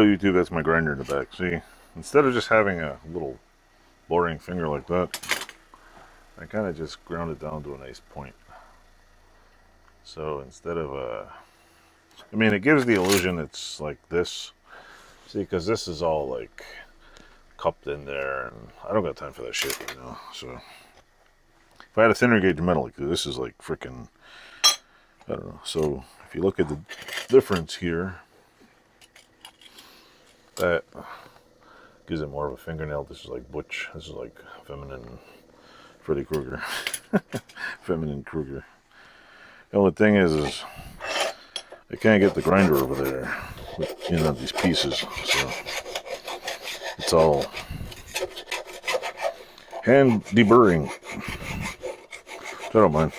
Hello YouTube, that's my grinder in the back. See, instead of just having a little boring finger like that, I kind of just ground it down to a nice point. So instead of I mean, it gives the illusion it's like this. See, because this is all like cupped in there, and I don't got time for that shit, you know. So if I had a thinner gauge metal, like this is like freaking, I don't know. So if you look at the difference here, that gives it more of a fingernail. This is like butch. This is like feminine Freddy Kruger. Feminine Kruger. The only thing is I can't get the grinder over there with, you know, these pieces. So it's all hand deburring. I don't mind.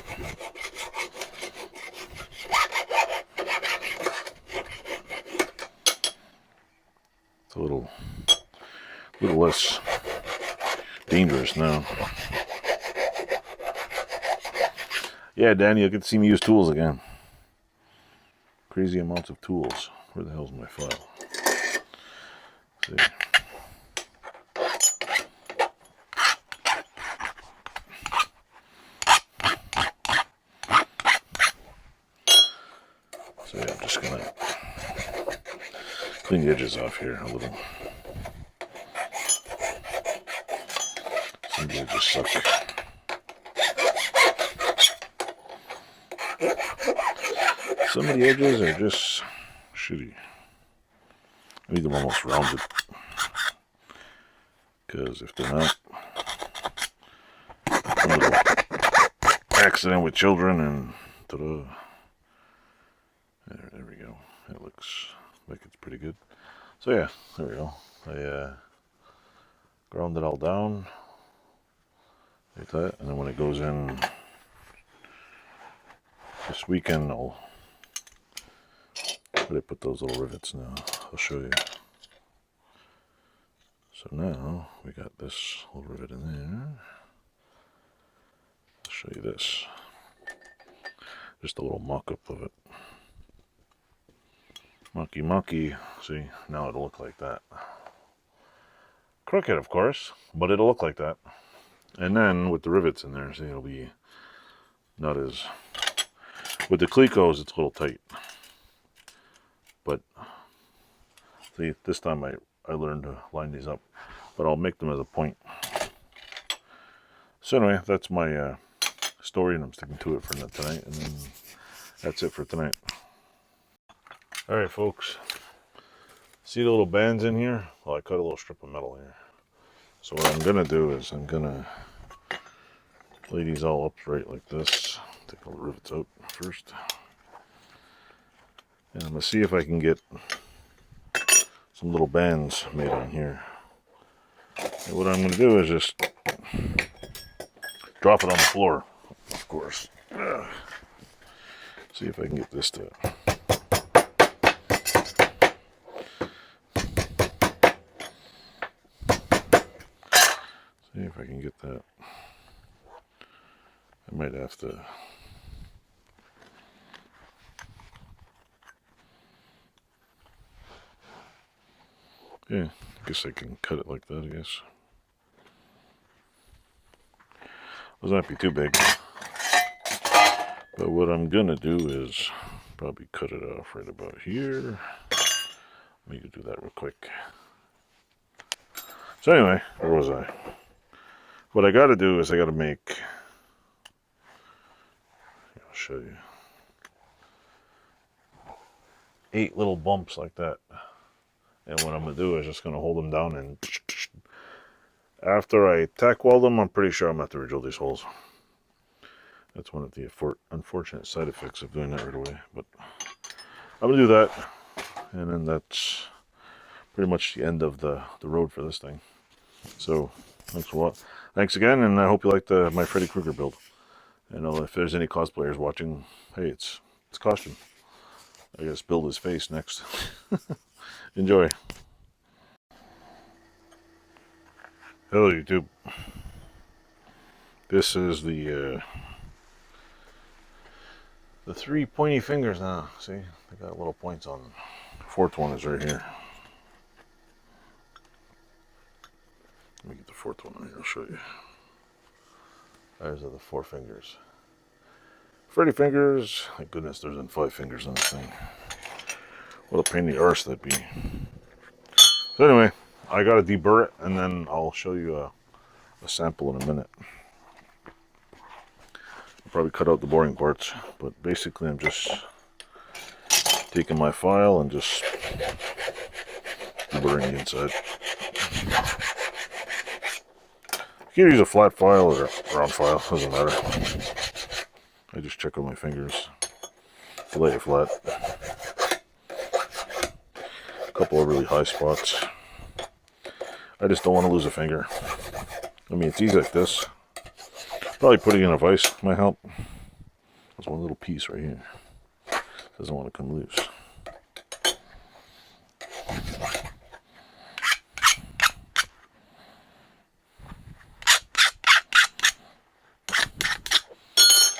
It's a little less dangerous now. Yeah, Danny, you'll get to see me use tools again. Crazy amounts of tools. Where the hell's my file? Let's see. So yeah, I'm just gonna clean the edges off here a little. Some of the edges suck. Some of the edges are just shitty. I need them almost rounded. Because if they're not, a little accident with children and ta-da. There we go. It looks like it's pretty good. So yeah, there we go. I ground it all down like that, and then when it goes in this weekend, I'll put those little rivets now. I'll show you. So now we got this little rivet in there. I'll show you this. Just a little mock-up of it. Mocky. See, now it'll look like that. Crooked, of course, but it'll look like that. And then with the rivets in there, see, it'll be not as... With the Clecos, it's a little tight. But, see, this time I learned to line these up. But I'll make them as a point. So anyway, that's my story, and I'm sticking to it for tonight. And then that's it for tonight. Alright, folks. See the little bands in here? Well, I cut a little strip of metal here. So what I'm going to do is I'm going to lay these all upright like this. Take all the rivets out first. And I'm going to see if I can get some little bands made on here. And what I'm going to do is just drop it on the floor, of course. See if I can get this to... See if I can get that. I might have to... Yeah, I guess I can cut it like that, I guess. Doesn't have to be too big. But what I'm gonna do is probably cut it off right about here. Let me do that real quick. So anyway, where was I? What I gotta do is I gotta make... I'll show you. 8 little bumps like that. And what I'm going to do is just going to hold them down, and after I tack weld them, I'm pretty sure I'm going to have to re-drill these holes. That's one of the unfortunate side effects of doing that right away. But I'm going to do that, and then that's pretty much the end of the road for this thing. So thanks again, and I hope you liked my Freddy Kruger build. And if there's any cosplayers watching, hey, it's costume. I guess build his face next. Enjoy. Hello YouTube. This is the 3 pointy fingers now. See, they got little points on them. 4th one is right here. fourth one here, I'll show you. Those are the 4 fingers. Freddy fingers. Thank goodness there's in 5 fingers on this thing. What a pain in the arse that'd be. So anyway, I gotta deburr it, and then I'll show you a sample in a minute. I'll probably cut out the boring parts, but basically I'm just taking my file and just deburring the inside. You can use a flat file or a round file, doesn't matter. I just check with my fingers, lay it flat. A couple of really high spots. I just don't want to lose a finger. I mean, it's easy like this. Probably putting in a vise might help. There's one little piece right here. Doesn't want to come loose.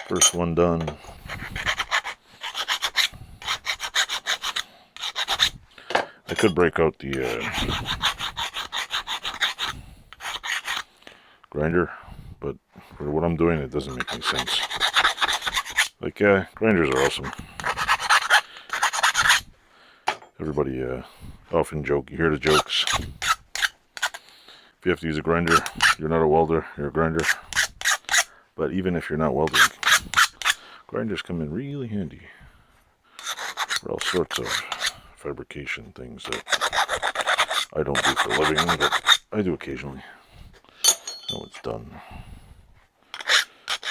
First one done. I could break out the grinder, but for what I'm doing, it doesn't make any sense. Like, yeah, grinders are awesome. Everybody often joke, you hear the jokes. If you have to use a grinder, you're not a welder, you're a grinder. But even if you're not welding, grinders come in really handy for all sorts of fabrication things that I don't do for a living, but I do occasionally. Now it's done.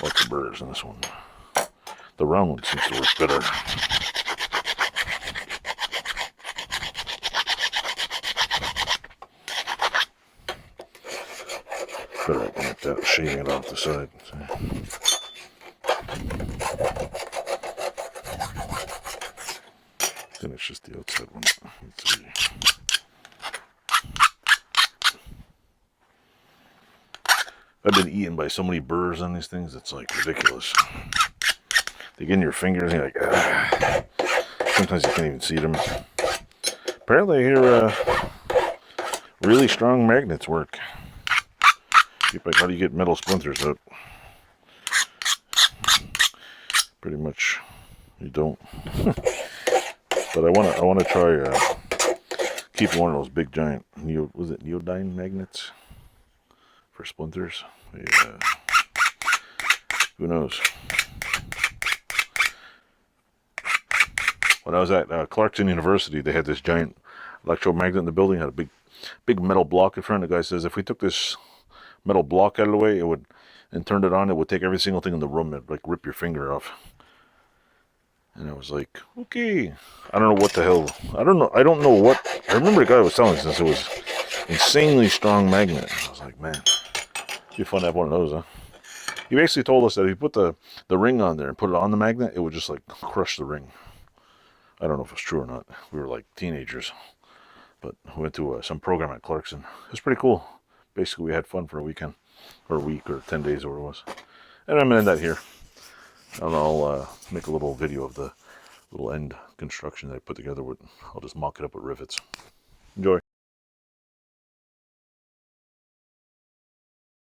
Lots of burrs in this one. The round one seems to work better. Better open it that, shaving it off the side. Then it's just the outside one. Let's see. I've been eaten by so many burrs on these things, it's like ridiculous. They get in your fingers and you're like, ah. Sometimes you can't even see them. Apparently I hear really strong magnets work. Like, how do you get metal splinters out? Pretty much you don't. But I wanna try keeping one of those big giant neodyne magnets for splinters. Yeah. Who knows? When I was at Clarkson University, they had this giant electromagnet in the building. Had a big metal block in front. The guy says if we took this metal block out of the way, it would, and turned it on, it would take every single thing in the room. It'd like rip your finger off. And I was like, okay, I don't know what the hell. I don't know what. I remember the guy was telling us this. It was insanely strong magnet. I was like, man, it'd be fun to have one of those, huh? He basically told us that if you put the ring on there and put it on the magnet, it would just like crush the ring. I don't know if it's true or not. We were like teenagers, but we went to some program at Clarkson. It was pretty cool. Basically, we had fun for a weekend, or a week, or 10 days, or what it was. And I'm gonna end that here. And I'll make a little video of the little end construction that I put together. I'll just mock it up with rivets. Enjoy.